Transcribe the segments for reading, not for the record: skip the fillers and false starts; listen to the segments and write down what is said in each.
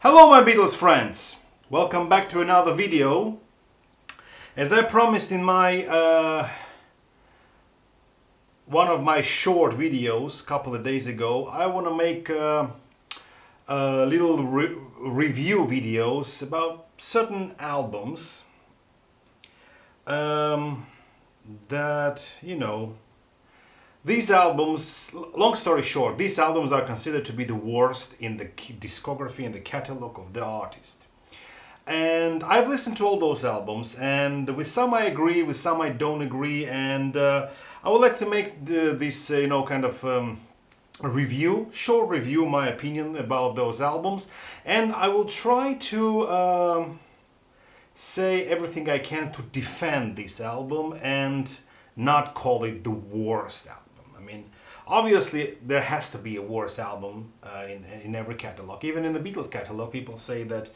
Hello my Beatles friends! Welcome back to another video. As I promised in my one of my short videos a couple of days ago, I want to make little review videos about certain albums that, these albums, long story short, these albums are considered to be the worst in the discography and the catalog of the artist. And I've listened to all those albums, and with some I agree, with some I don't agree, and I would like to make this, review, short review, my opinion about those albums, and I will try to say everything I can to defend this album and not call it the worst album. I mean, obviously there has to be a worse album in every catalog. Even in the Beatles catalog, people say that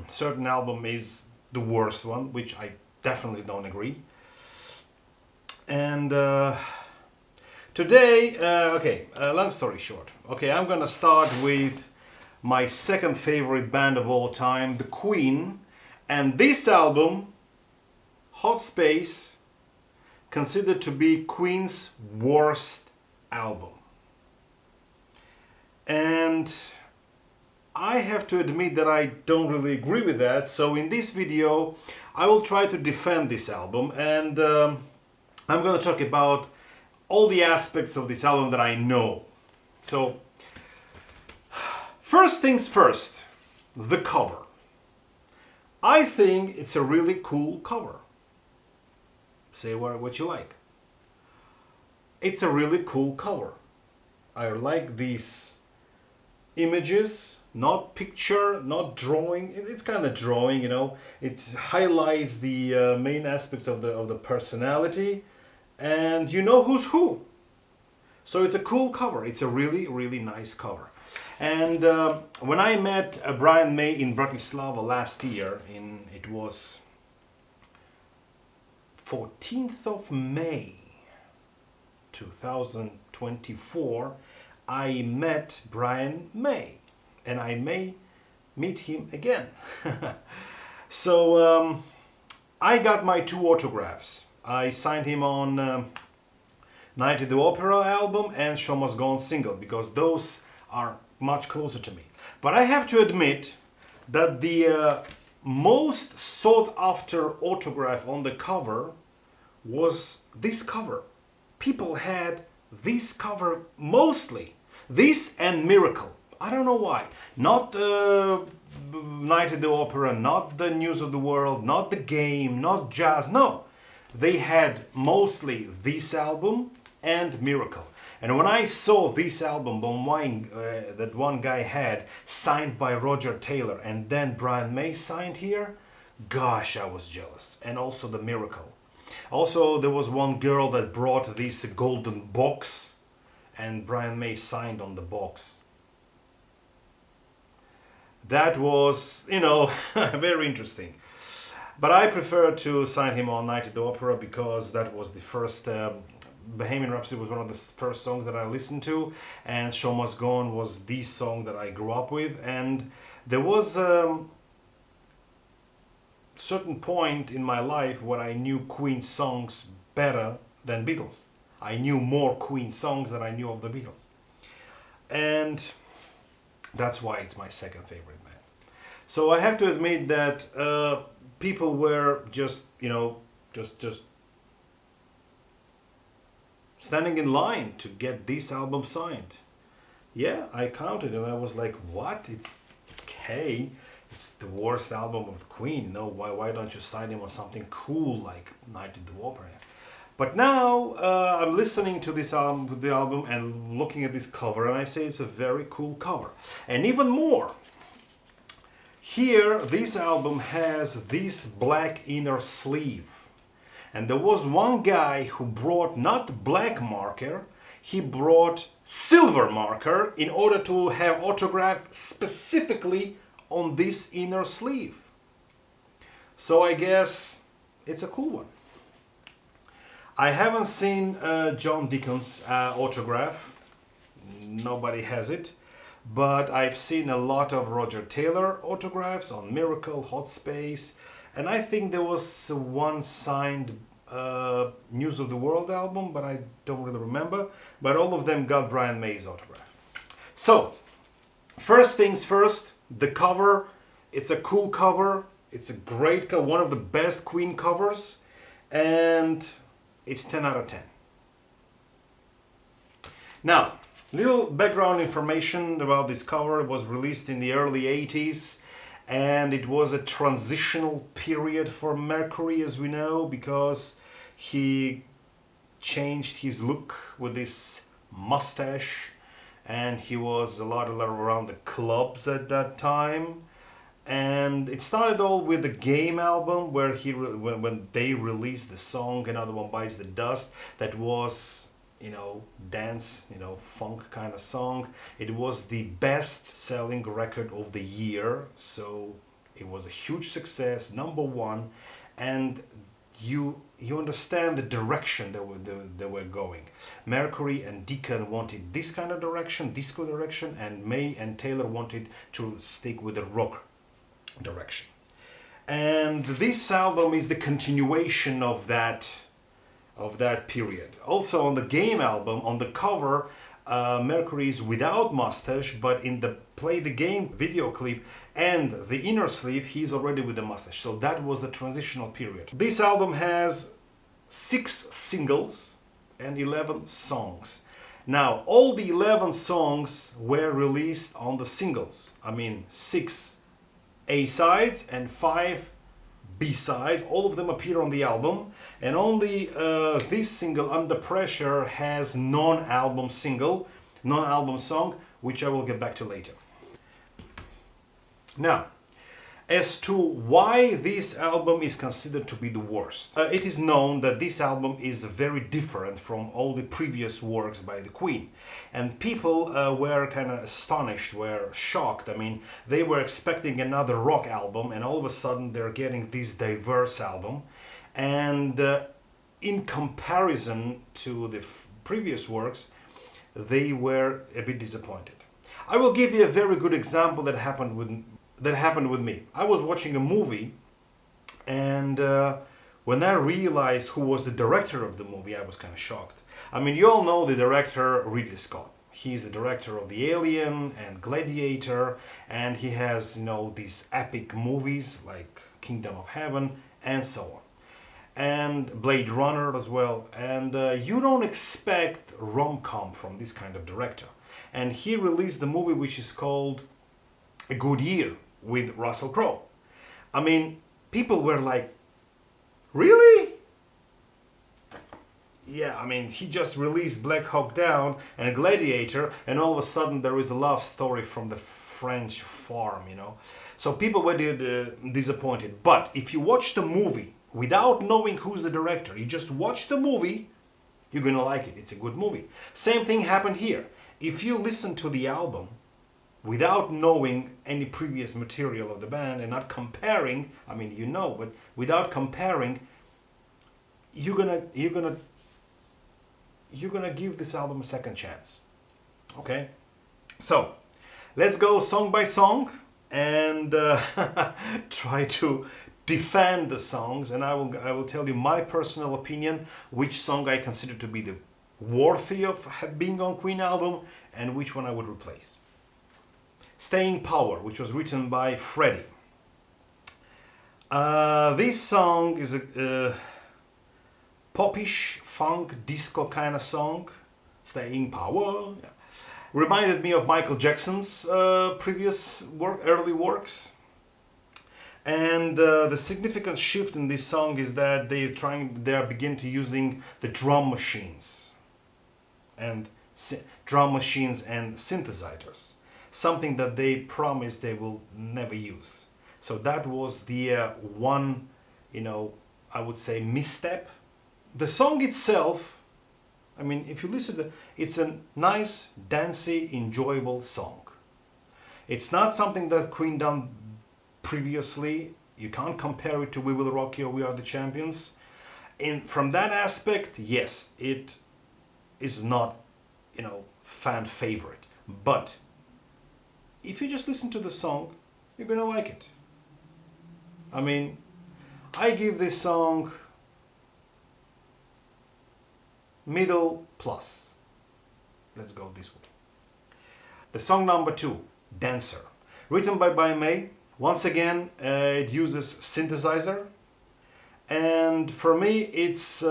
certain album is the worst one, which I definitely don't agree. And today, long story short, I'm gonna start with my second favorite band of all time, The Queen, and this album, Hot Space, considered to be Queen's worst album. And I have to admit that I don't really agree with that, so in this video I will try to defend this album, and I'm going to talk about all the aspects of this album that I know. So, first things first, the cover. I think it's a really cool cover. Say what you like. It's a really cool cover. I like these images, not picture, not drawing. It's kind of drawing, It highlights the main aspects of the personality, and you know who's who. So it's a cool cover. It's a really, really nice cover. And when I met Brian May in Bratislava last year, it was 14th of May 2024, I met Brian May, and I may meet him again. So I got my 2 autographs. I signed him on Night at the Opera album and Show Must Go On single, because those are much closer to me. But I have to admit that the most sought after autograph on the cover was this cover. People had this cover mostly. This and Miracle. I don't know why. Not Night at the Opera, not the News of the World, not The Game, not Jazz. No. They had mostly this album and Miracle. And when I saw this album that one guy had signed by Roger Taylor and then Brian May signed here, gosh, I was jealous. And also the Miracle. Also, there was one girl that brought this golden box and Brian May signed on the box. That was, very interesting. But I prefer to sign him on Night at the Opera because that was the first, Bohemian Rhapsody was one of the first songs that I listened to, and Show Must Go On was the song that I grew up with, and there was certain point in my life where I knew Queen songs better than Beatles. I knew more Queen songs than I knew of the Beatles. And that's why it's my second favorite band. So I have to admit that people were just standing in line to get this album signed. Yeah, I counted and I was like, what? It's okay. It's the worst album of Queen. No, why don't you sign him on something cool like Night at the Opera? But now I'm listening to this album and looking at this cover, and I say it's a very cool cover. And even more, here this album has this black inner sleeve. And there was one guy who brought not black marker, he brought silver marker in order to have autograph specifically on this inner sleeve. So I guess it's a cool one. I haven't seen John Deacon's autograph. Nobody has it. but I've seen a lot of Roger Taylor autographs on Miracle, Hot Space, and I think there was one signed News of the World album, but I don't really remember. But all of them got Brian May's autograph. So, first things first, the cover. It's a cool cover. It's a great cover, one of the best Queen covers, and it's 10 out of 10. Now, little background information about this cover. It was released in the early 80s, and it was a transitional period for Mercury, as we know, because he changed his look with this mustache, and he was a lot around the clubs at that time. And it started all with the Game album, where when they released the song "Another One Bites the Dust," that was, dance, funk kind of song. It was the best-selling record of the year, so it was a huge success, number one, and you understand the direction they were going. Mercury and Deacon wanted this kind of direction, disco direction, and May and Taylor wanted to stick with the rock direction. And this album is the continuation of that period. Also on the Game album, on the cover, Mercury is without mustache, but in the Play the Game video clip and the inner sleeve, he's already with the mustache. So that was the transitional period. This album has 6 singles and 11 songs. Now, all the 11 songs were released on the singles. 6 A-sides and 5 B-sides. All of them appear on the album, and only this single, Under Pressure, has non-album song, which I will get back to later. Now, as to why this album is considered to be the worst. It is known that this album is very different from all the previous works by the Queen. And people were kind of astonished, were shocked. They were expecting another rock album, and all of a sudden they're getting this diverse album. And in comparison to the previous works, they were a bit disappointed. I will give you a very good example that happened with me. I was watching a movie, and when I realized who was the director of the movie, I was kind of shocked. You all know the director, Ridley Scott. He's the director of The Alien and Gladiator, and he has, these epic movies like Kingdom of Heaven and so on. And Blade Runner as well. And you don't expect rom-com from this kind of director. And he released the movie which is called A Good Year with Russell Crowe. People were like, really? Yeah, he just released Black Hawk Down and Gladiator, and all of a sudden there is a love story from the French farm, So people were disappointed. But if you watch the movie without knowing who's the director, you just watch the movie, you're gonna like it. It's a good movie. Same thing happened here. If you listen to the album without knowing any previous material of the band and not comparing, but without comparing, you're gonna give this album a second chance. Okay? So, let's go song by song and try to defend the songs, and I will tell you my personal opinion, which song I consider to be the worthy of being on Queen album and which one I would replace. Staying Power, which was written by Freddie. This song is a popish, funk, disco kind of song. Staying Power. Yeah. Reminded me of Michael Jackson's early works. And the significant shift in this song is that they are beginning to using the drum machines and synthesizers, something that they promised they will never use. So that was the one, I would say misstep. The song itself, if you listen to it, it's a nice, dancey, enjoyable song. It's not something that Queen done previously. You can't compare it to We Will Rock You or We Are the Champions. From that aspect, yes, it is not, fan favorite. But if you just listen to the song, you're gonna like it. I mean, I give this song middle plus. Let's go this way. The song number 2, Dancer. Written by Brian May. Once again, it uses synthesizer. And for me, it's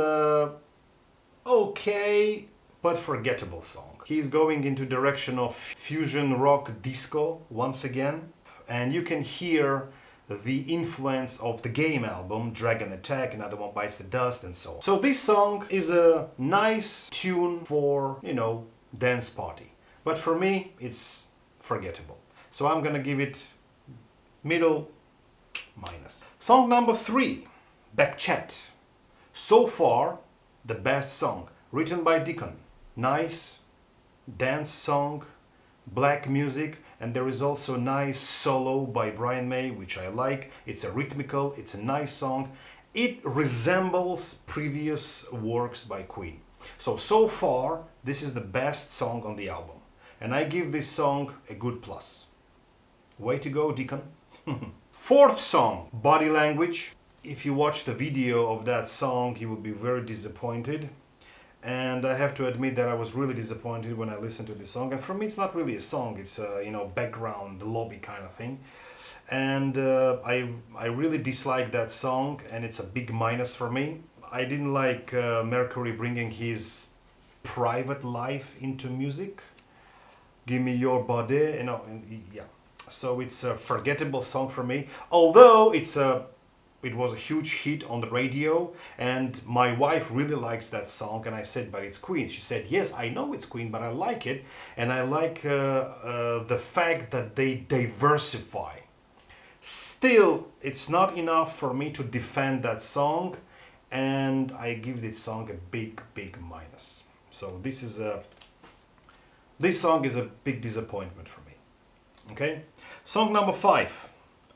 okay, but forgettable song. He's going into direction of fusion rock disco once again. And you can hear the influence of the Game album, Dragon Attack, Another One Bites the Dust, and so on. So this song is a nice tune for, dance party. But for me, it's forgettable. So I'm gonna give it middle minus. Song number 3, Backchat. So far, the best song. Written by Deacon. Nice dance song, black music, and there is also a nice solo by Brian May, which I like. It's a rhythmical, it's a nice song. It resembles previous works by Queen. So far, this is the best song on the album. And I give this song a good plus. Way to go, Deacon. 4th song, Body Language. If you watch the video of that song, you will be very disappointed. And I have to admit that I was really disappointed when I listened to this song. And for me, it's not really a song. It's a, background lobby kind of thing. And I really dislike that song, and it's a big minus for me. I didn't like Mercury bringing his private life into music. Give me your body, yeah. So it's a forgettable song for me. Although it was a huge hit on the radio, and my wife really likes that song, and I said, but it's Queen. She said, yes, I know it's Queen, but I like it, and I like the fact that they diversify. Still, it's not enough for me to defend that song, and I give this song a big minus. So this song is a big disappointment for me. Okay, song number 5.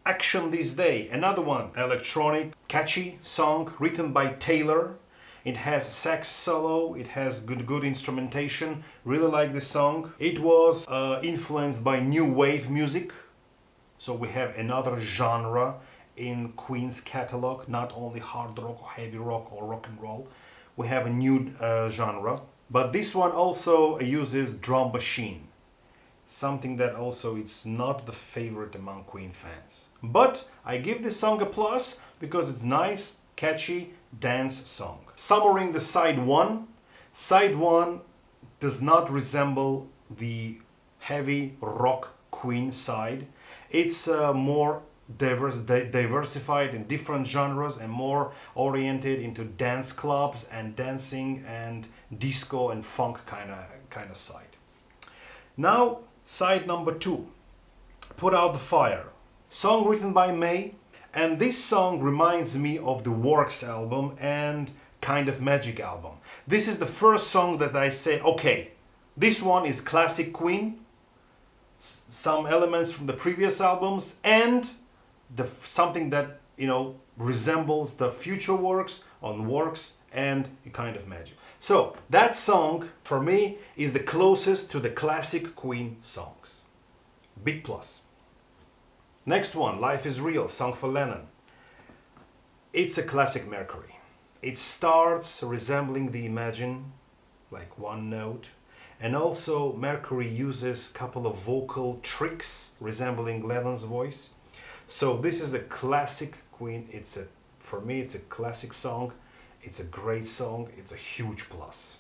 Action This Day, another one, electronic, catchy song written by Taylor. It has sax solo, it has good instrumentation. Really like this song. It was influenced by new wave music. So we have another genre in Queen's catalog, not only hard rock or heavy rock or rock and roll. We have a new genre. But this one also uses drum machine. Something that also it's not the favorite among Queen fans. But I give this song a plus because it's nice, catchy dance song. Summarizing the side 1. Side 1 does not resemble the heavy rock Queen side. It's more diversified in different genres and more oriented into dance clubs and dancing and disco and funk kind of side. Now, side number 2, Put Out the Fire. Song written by May, and this song reminds me of the Works album and Kind of Magic album. This is the first song that I say, okay, this one is classic Queen, some elements from the previous albums, and something that, resembles the future works on Works and Kind of Magic. So that song for me is the closest to the classic Queen songs. Big plus. Next one, Life is Real, song for Lennon. It's a classic Mercury. It starts resembling the Imagine, like one note. And also Mercury uses a couple of vocal tricks resembling Lennon's voice. So this is a classic Queen. For me, it's a classic song. It's a great song. It's a huge plus.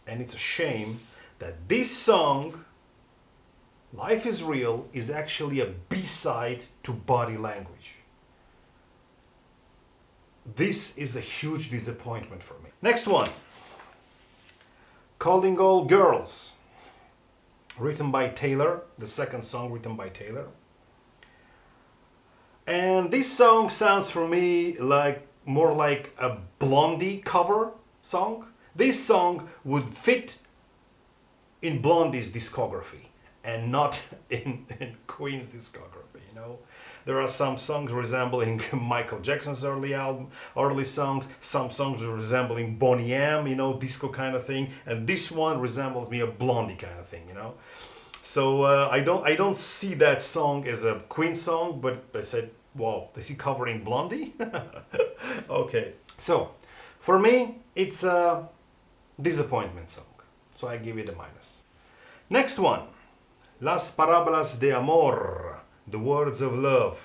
And it's a shame that this song, Life is Real, is actually a B-side to Body Language. This is a huge disappointment for me. Next one. Calling All Girls. Written by Taylor. The second song written by Taylor. And this song sounds for me more like a Blondie cover song. This song would fit in Blondie's discography and not in Queen's discography, There are some songs resembling Michael Jackson's early songs, some songs resembling Boney M, disco kind of thing, and this one resembles me a Blondie kind of thing, So I don't see that song as a Queen song, but I said, wow, is he covering Blondie? Okay. So for me, it's a disappointment song. So I give it a minus. Next one, Las Parábolas de Amor, the words of love.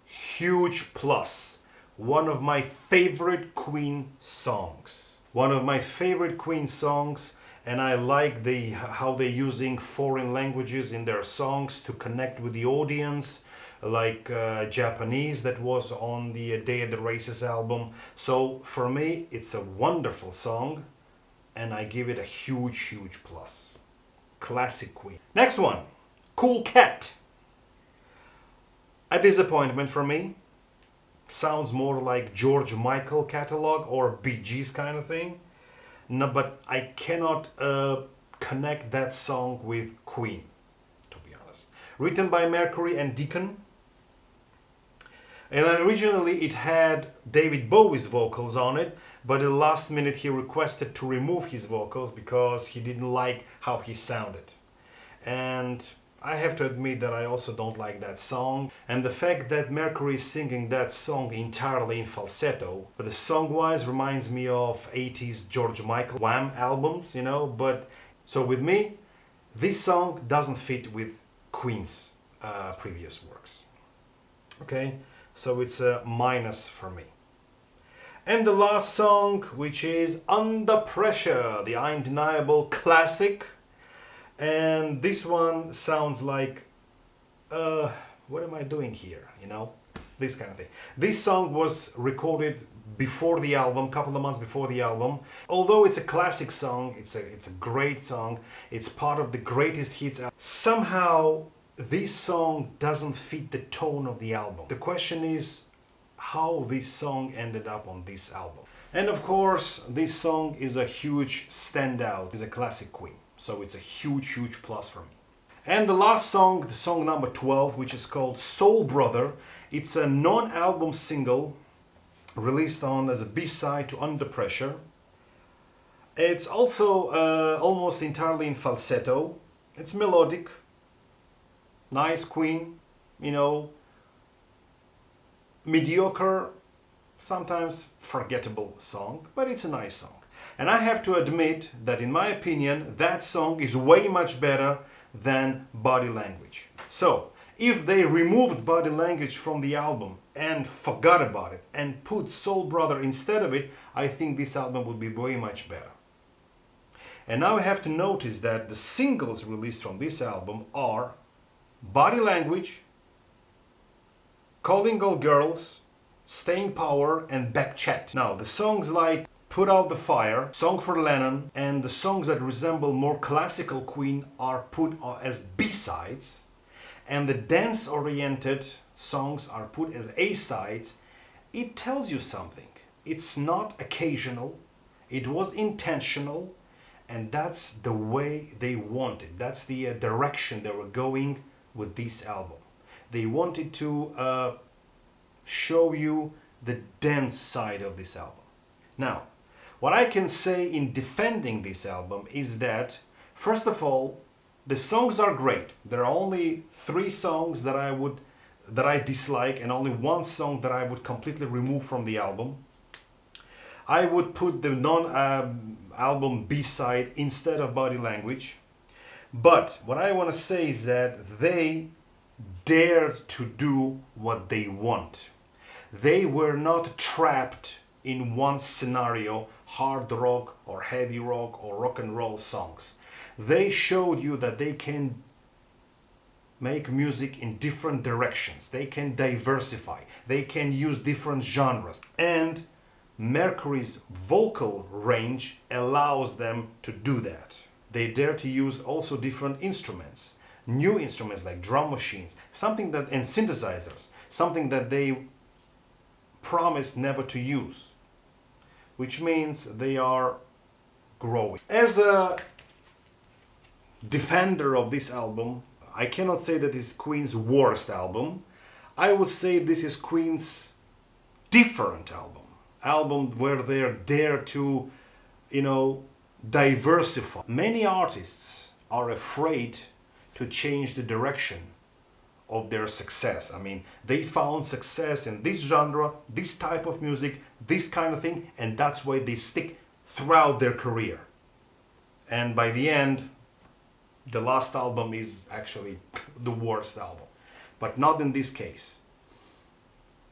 Huge plus. One of my favorite Queen songs. One of my favorite Queen songs, and I like how they're using foreign languages in their songs to connect with the audience, like Japanese that was on the Day of the Races album. So for me, it's a wonderful song, and I give it a huge plus. Classic Queen. Next one, Cool Cat. A disappointment for me. Sounds more like George Michael catalog or Bee Gees kind of thing. No, but I cannot connect that song with Queen, to be honest. Written by Mercury and Deacon. And originally it had David Bowie's vocals on it, but at the last minute he requested to remove his vocals because he didn't like how he sounded. And I have to admit that I also don't like that song. And the fact that Mercury is singing that song entirely in falsetto, but the song-wise reminds me of 80s George Michael Wham albums, you know. But so with me, this song doesn't fit with Queen's previous works. Okay, so it's a minus for me. And the last song, which is Under Pressure, the undeniable classic. And this one sounds like, what am I doing here? You know, this kind of thing. This song was recorded before the album, couple of months before the album. Although it's a classic song, it's a great song. It's part of the greatest hits. Somehow, this song doesn't fit the tone of the album. The question is how this song ended up on this album. And of course, this song is a huge standout. It's a classic Queen. So it's a huge plus for me. And the last song, the song number 12, which is called Soul Brother. It's a non-album single released on as a B-side to Under Pressure. It's also almost entirely in falsetto. It's melodic. Nice Queen, you know, mediocre, sometimes forgettable song, but it's a nice song. And I have to admit that in my opinion, that song is way much better than Body Language. So, if they removed Body Language from the album and forgot about it and put Soul Brother instead of it, I think this album would be way much better. And now I have to notice that the singles released from this album are Body Language, Calling All Girls, Staying Power, and Back Chat. Now, the songs like Put Out the Fire, Song for Lennon, and the songs that resemble more classical Queen are put as B-sides, and the dance-oriented songs are put as A-sides. It tells you something. It's not occasional, it was intentional, and that's the way they wanted. That's the direction they were going with this album. They wanted to show you the dance side of this album. Now, what I can say in defending this album is that, first of all, the songs are great. There are only 3 songs that I dislike, and only 1 song that I would completely remove from the album. I would put the non-album B-side instead of Body Language. But what I want to say is that they dared to do what they want. They were not trapped in one scenario, hard rock or heavy rock or rock and roll songs. They showed you that they can make music in different directions. They can diversify. They can use different genres. And Mercury's vocal range allows them to do that. They dare to use also different instruments, new instruments like drum machines, something that, and synthesizers, something that they promised never to use, which means they are growing. As a defender of this album, I cannot say that this is Queen's worst album. I would say this is Queen's different album where they dare to, you know, diversify. Many artists are afraid to change the direction of their success. I mean, they found success in this genre, this type of music, this kind of thing, and that's why they stick throughout their career. And by the end, the last album is actually the worst album. But not in this case.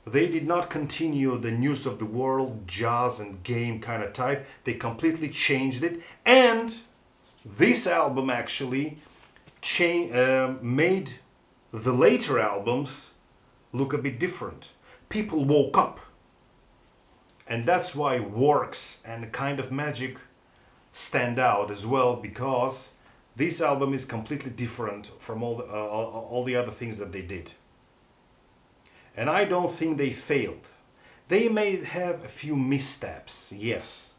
They did not continue the news of the world, jazz and game kind of type. They completely changed it. And this album actually made the later albums look a bit different. People woke up. And that's why Works and Kind of Magic stand out as well, because this album is completely different from all the other things that they did. And I don't think they failed. They may have a few missteps, yes.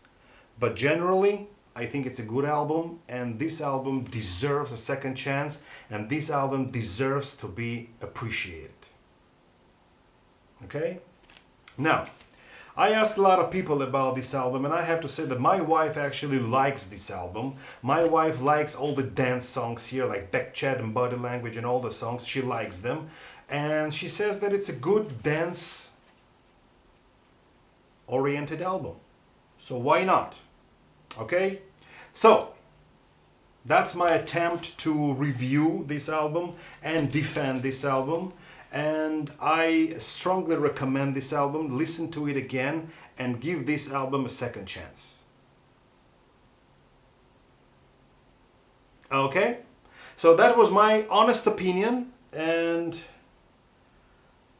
But generally, I think it's a good album, and this album deserves a second chance, and this album deserves to be appreciated. Okay? Now, I asked a lot of people about this album, and I have to say that my wife actually likes this album. My wife likes all the dance songs here, like Back Chat and Body Language and all the songs. She likes them. And she says that it's a good dance-oriented album. So why not? Okay? So, that's my attempt to review this album and defend this album. And I strongly recommend this album. Listen to it again and give this album a second chance. Okay? So that was my honest opinion, and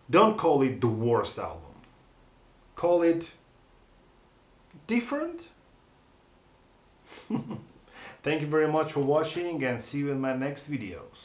don't call it the worst album. Call it different. Thank you very much for watching, and see you in my next videos.